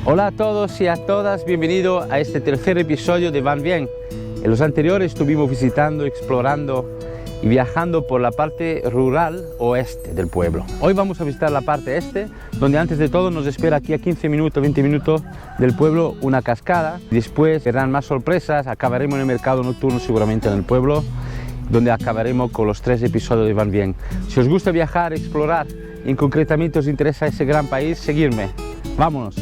Hola a todos y a todas, bienvenido a este tercer episodio de Van Bien. En los anteriores estuvimos visitando, explorando y viajando por la parte rural oeste del pueblo. Hoy vamos a visitar la parte este, donde antes de todo nos espera aquí a 15 minutos, 20 minutos del pueblo una cascada. Después verán más sorpresas, acabaremos en el mercado nocturno seguramente en el pueblo, donde acabaremos con los 3 episodios de Van Bien. Si os gusta viajar, explorar y concretamente os interesa ese gran país, seguidme. ¡Vámonos!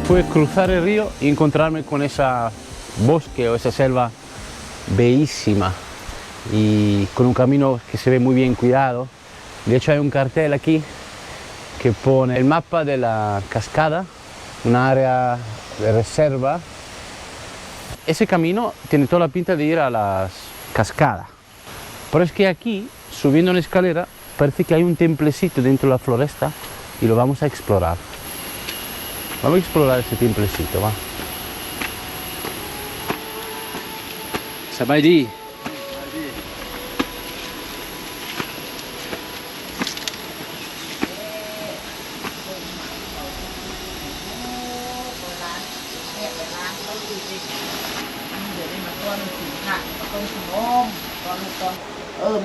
Fue cruzar el río y encontrarme con esa bosque o esa selva bellísima y con un camino que se ve muy bien cuidado. De hecho hay un cartel aquí que pone el mapa de la cascada, un área de reserva. Ese camino tiene toda la pinta de ir a las cascadas, pero es que aquí, subiendo una escalera, parece que hay un templecito dentro de la floresta y lo vamos a explorar. Vamos a explorar ese templecito, va. Sabaydi.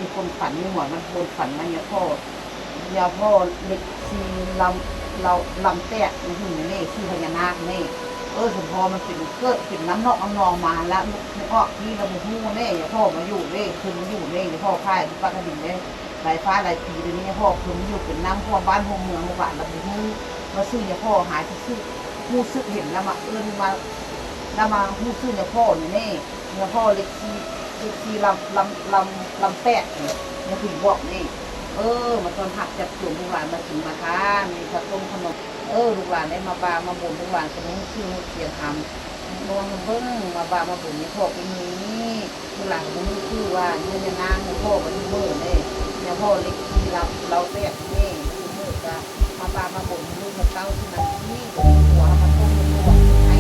มีคนฝันหัวมันคนฝันมาเนี่ยพ่เล็กที่ลำแตกมันหุ่นนี่ชื่อพญานาคนี่สมพอมันเป็นเกิดเป็นน้ำนอกน้ำนองมาแล้วไม่ออกที่เราไม่รู้นี่อย่าพ่อมาอยู่นี่คืนมาอยู่นี่อย่าพ่อค่ายปากกระดิ่งนี่ลายฟ้าลายปีเดี๋ยวนี้พ่อคืนมาอยู่เป็นน้ำพ่อบ้านพ่อเมืองบ้านเราไม่รู้มาซื้ออย่าพ่อหายที่ซื้อมู้ซื้อเห็นแล้วมามู้ซื้ออย่าพ่อนี่อย่าพ่อเล็กที่ลำแตกเนี่ยถึงบอกนี่มาตอนหักจับจุ่มลูกหลานมาถึงมาท้ามีข้าวต้มขนมลูกหลานได้มาบามาบ่นลูกหลานจะไม่ชื่อเสียทำนวลเบิ้งมาบามาบ่นนี่พ่อเป็นนี้ลูกหลานจะไม่ชื่อว่าเนี่ยนางพ่อเป็นมือเนี่ยเนี่ยพ่อเล็กที่เราแตกนี่มือจะมาบามาบ่นลูกมาเต้าที่นั่นนี่หัวมาต้มหัวไอ้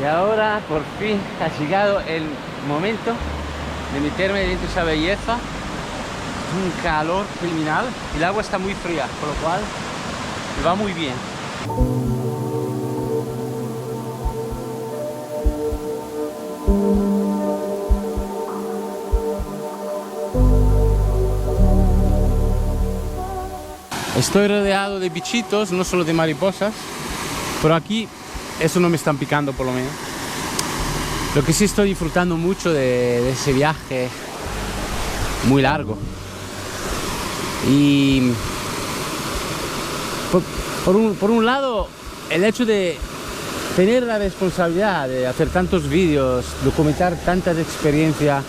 Y ahora por fin ha llegado el momento de meterme dentro de esa belleza. Un calor criminal, el agua está muy fría, con lo cual me va muy bien. Estoy rodeado de bichitos, no solo de mariposas, pero aquí eso no me están picando por lo menos. Lo que sí estoy disfrutando mucho de ese viaje muy largo. Y por un lado, el hecho de tener la responsabilidad de hacer tantos vídeos, documentar tantas experiencias,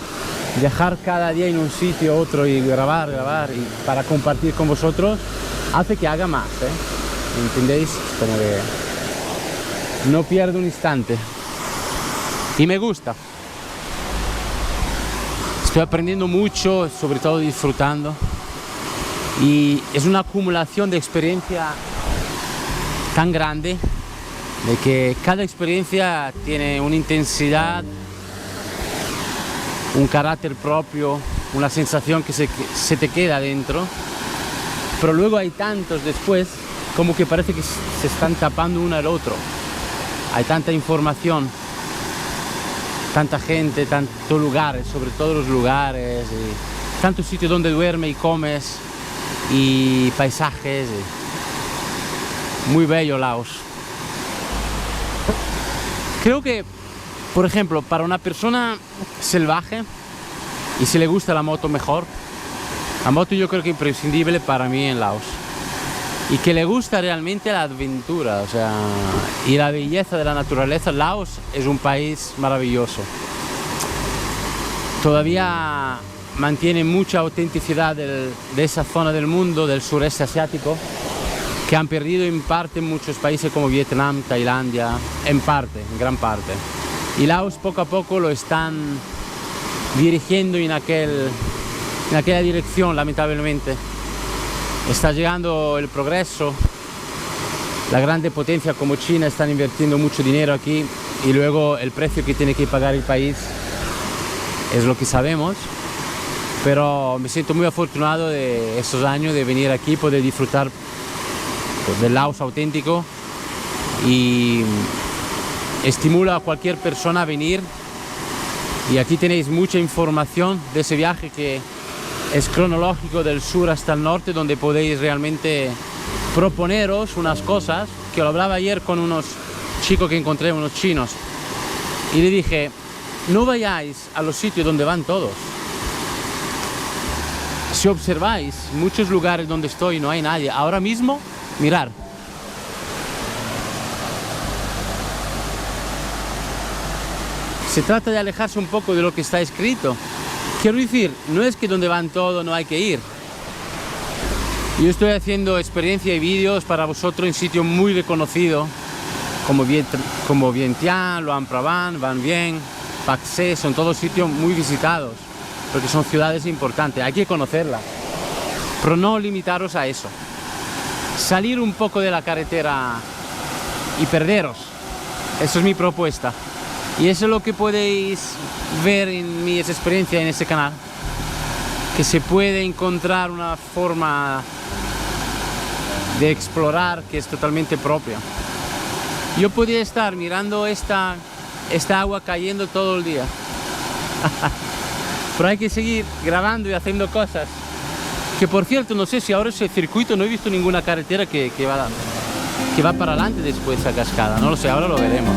viajar cada día en un sitio u otro y grabar y para compartir con vosotros, hace que haga más, ¿entendéis? Como que no pierdo un instante y me gusta. Estoy aprendiendo mucho, sobre todo disfrutando, y es una acumulación de experiencia tan grande de que cada experiencia tiene una intensidad, un carácter propio, una sensación que se te queda dentro, pero luego hay tantos después como que parece que se están tapando uno al otro. Hay tanta información, tanta gente, tantos lugares, sobre todo los lugares, y tantos sitios donde duermes y comes, y paisajes. Muy bello Laos. Creo que, por ejemplo, para una persona salvaje, y si le gusta la moto mejor, la moto yo creo que es imprescindible para mí en Laos. Y que le gusta realmente la aventura, o sea, y la belleza de la naturaleza. Laos es un país maravilloso. Todavía mantiene mucha autenticidad de esa zona del mundo, del sureste asiático, que han perdido en parte muchos países como Vietnam, Tailandia, en gran parte. Y Laos poco a poco lo están dirigiendo en aquella dirección, lamentablemente. Está llegando el progreso, la grande potencia como China están invirtiendo mucho dinero aquí, y luego el precio que tiene que pagar el país es lo que sabemos, pero me siento muy afortunado de estos años de venir aquí, poder disfrutar del Laos auténtico, y estimulo a cualquier persona a venir. Y aquí tenéis mucha información de ese viaje que es cronológico del sur hasta el norte, donde podéis realmente proponeros unas cosas, que lo hablaba ayer con unos chicos que encontré, unos chinos, y le dije, no vayáis a los sitios donde van todos. Si observáis muchos lugares donde estoy no hay nadie. Ahora mismo, mirar. Se trata de alejarse un poco de lo que está escrito. Quiero decir, no es que donde van todos no hay que ir. Yo estoy haciendo experiencia y vídeos para vosotros en sitios muy reconocidos, como Vientiane, Luang Prabang, Van Bien, Paxé, son todos sitios muy visitados, porque son ciudades importantes, hay que conocerlas, pero no limitaros a eso. Salir un poco de la carretera y perderos, eso es mi propuesta. Y eso es lo que podéis ver en mis experiencias en este canal, que se puede encontrar una forma de explorar que es totalmente propia. Yo podría estar mirando esta agua cayendo todo el día, pero hay que seguir grabando y haciendo cosas. Que por cierto, no sé si ahora ese circuito, no he visto ninguna carretera que va para adelante después de esa cascada, no lo sé, ahora lo veremos.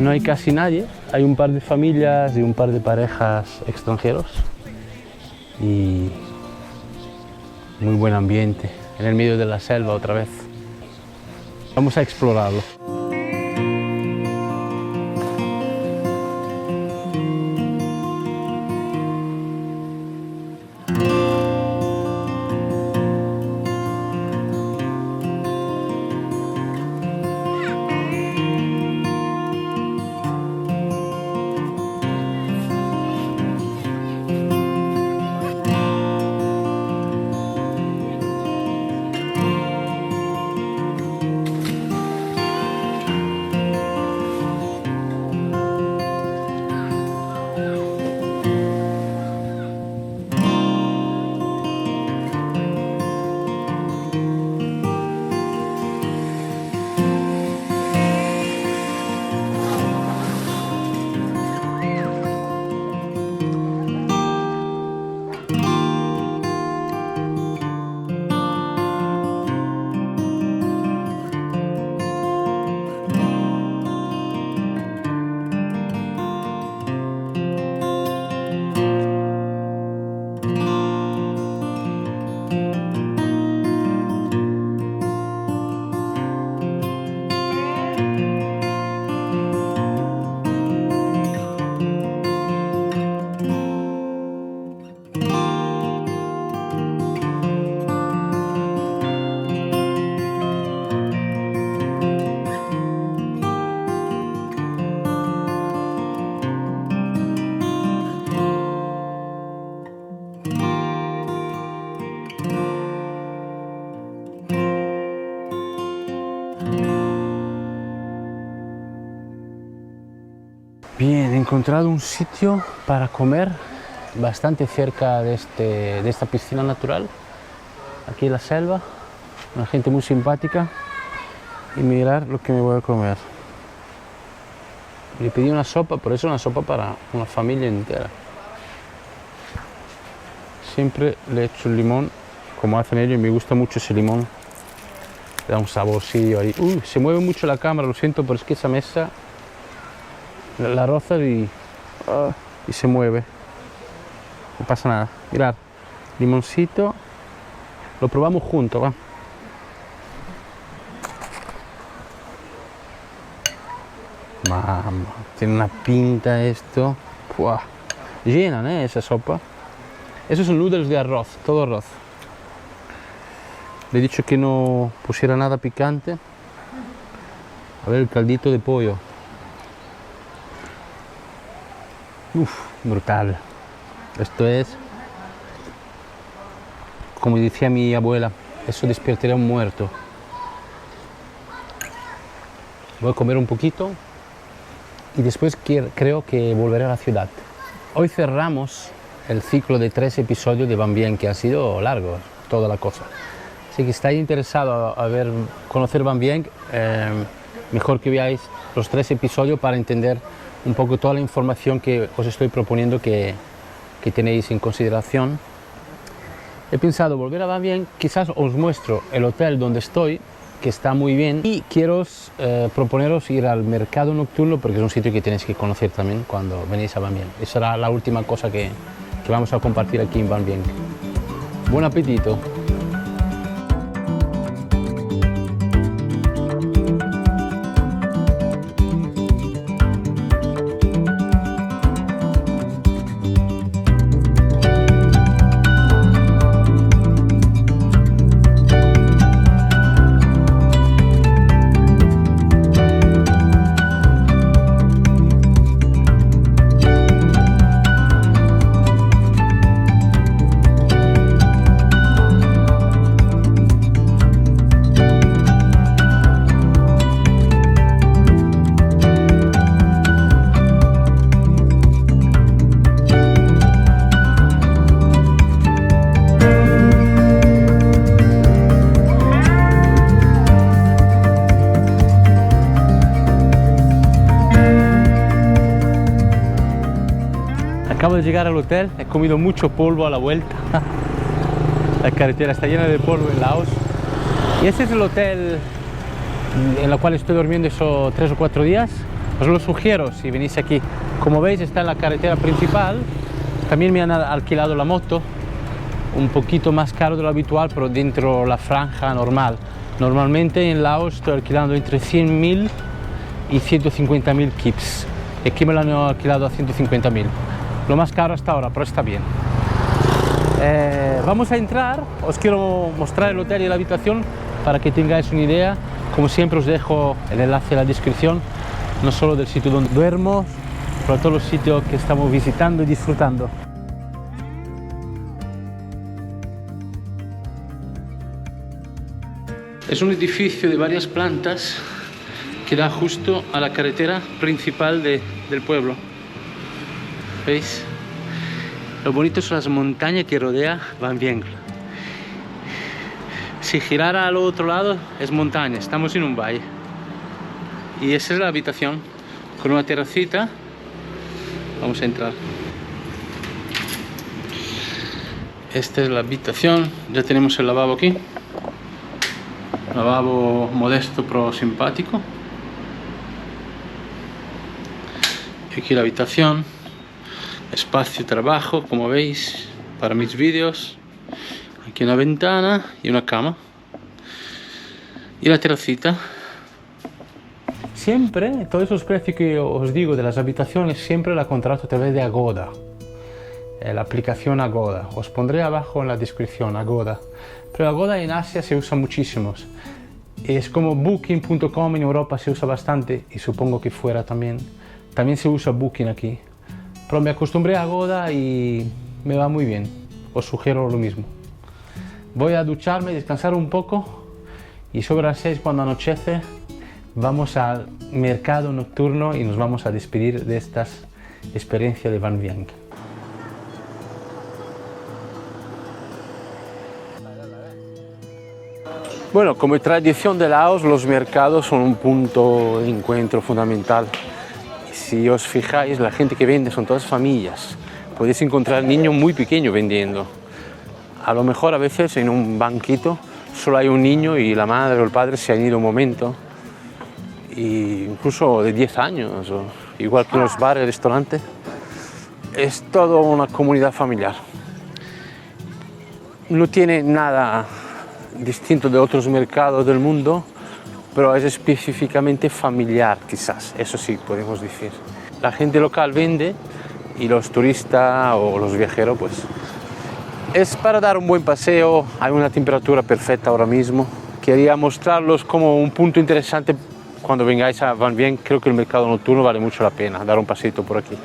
No hay casi nadie, hay un par de familias y un par de parejas extranjeros y muy buen ambiente, en el medio de la selva otra vez. Vamos a explorarlo. Bien, he encontrado un sitio para comer bastante cerca de esta piscina natural, aquí en la selva, una gente muy simpática, y mirar lo que me voy a comer. Le pedí una sopa, por eso una sopa para una familia entera. Siempre le echo el limón, como hacen ellos, y me gusta mucho ese limón, le da un saborcillo ahí. Uy, se mueve mucho la cámara, lo siento, pero es que esa mesa la roza y se mueve. No pasa nada. Mirad, limoncito. Lo probamos juntos, va. Mamma, tiene una pinta esto. ¡Buah! Llenan, esa sopa. Esos son noodles de arroz, todo arroz. Le he dicho que no pusiera nada picante. A ver el caldito de pollo. Uf, brutal. Esto es, como decía mi abuela, eso despertaría a un muerto. Voy a comer un poquito y después creo que volveré a la ciudad. Hoy cerramos el ciclo de 3 episodios de Van Bien, que ha sido largo, toda la cosa. Así que estáis interesados a conocer Van Bien, mejor que veáis los 3 episodios para entender un poco toda la información que os estoy proponiendo que tenéis en consideración. He pensado volver a Van Bien, quizás os muestro el hotel donde estoy, que está muy bien. Y quiero proponeros ir al mercado nocturno porque es un sitio que tenéis que conocer también cuando venís a Van Vieng. Esa será la última cosa que vamos a compartir aquí en Van Vieng. Buen apetito. Acabo de llegar al hotel, he comido mucho polvo a la vuelta. La carretera está llena de polvo en Laos. Y este es el hotel en el cual estoy durmiendo esos 3 o 4 días. Os lo sugiero si venís aquí. Como veis, está en la carretera principal. También me han alquilado la moto, un poquito más caro de lo habitual, pero dentro la franja normal. Normalmente en Laos estoy alquilando entre 100.000 y 150.000 kips. Y aquí me lo han alquilado a 150.000. Lo más caro hasta ahora, pero está bien. Vamos a entrar, os quiero mostrar el hotel y la habitación para que tengáis una idea. Como siempre os dejo el enlace en la descripción, no solo del sitio donde duermo, pero todos los sitios que estamos visitando y disfrutando. Es un edificio de varias plantas que da justo a la carretera principal del pueblo. ¿Veis? Lo bonito son las montañas que rodea Van Vieng. Si girara al otro lado es montaña, estamos en un valle. Y esa es la habitación, con una terracita. Vamos a entrar. Esta es la habitación, ya tenemos el lavabo aquí. Lavabo modesto pero simpático. Y aquí la habitación. Espacio de trabajo, como veis, para mis vídeos. Aquí una ventana y una cama. Y la terracita. Siempre, todos esos precios que os digo de las habitaciones, siempre la contrato a través de Agoda. La aplicación Agoda. Os pondré abajo en la descripción, Agoda. Pero Agoda en Asia se usa muchísimos. Es como Booking.com en Europa se usa bastante y supongo que fuera también. También se usa Booking aquí. Pero me acostumbré a Agoda y me va muy bien. Os sugiero lo mismo. Voy a ducharme, descansar un poco y sobre las 6 cuando anochece vamos al mercado nocturno y nos vamos a despedir de estas experiencias de Van Vieng. Bueno, como tradición de Laos, los mercados son un punto de encuentro fundamental. Si os fijáis, la gente que vende son todas familias. Podéis encontrar niños muy pequeños vendiendo. A lo mejor a veces en un banquito solo hay un niño y la madre o el padre se han ido un momento. Y incluso de 10 años, o igual que en los bares, restaurantes. Es toda una comunidad familiar. No tiene nada distinto de otros mercados del mundo, pero es específicamente familiar, quizás, eso sí podemos decir. La gente local vende y los turistas o los viajeros, pues, es para dar un buen paseo. Hay una temperatura perfecta ahora mismo. Quería mostrarlos como un punto interesante cuando vengáis a Van Vieng. Creo que el mercado nocturno vale mucho la pena, dar un paseito por aquí.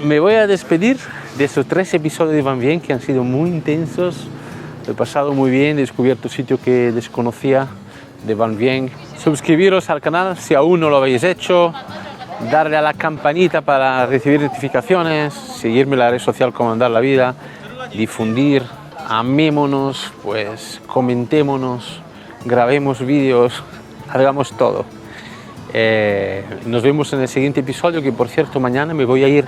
Me voy a despedir de estos 3 episodios de Van Vieng que han sido muy intensos. He pasado muy bien, he descubierto sitios que desconocía de Van Vieng. Suscribiros al canal si aún no lo habéis hecho, darle a la campanita para recibir notificaciones, seguirme en la red social como Andar la Vida, difundir, amémonos, pues comentémonos, grabemos vídeos, hagamos todo. Nos vemos en el siguiente episodio, que por cierto mañana me voy a ir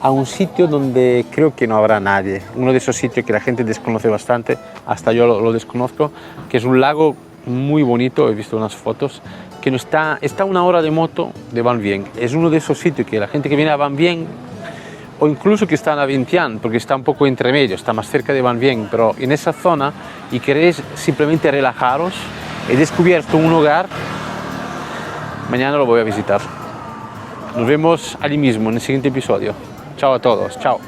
a un sitio donde creo que no habrá nadie, uno de esos sitios que la gente desconoce bastante, hasta yo lo desconozco, que es un lago muy bonito, he visto unas fotos, que no está a 1 hora de moto de Van Vienne. Es uno de esos sitios que la gente que viene a Van Vienne, o incluso que está en Vientiane, porque está un poco entre medio, está más cerca de Van Vienne, pero en esa zona y queréis simplemente relajaros, he descubierto un lugar, mañana lo voy a visitar. Nos vemos allí mismo en el siguiente episodio. Chao a todos, chao.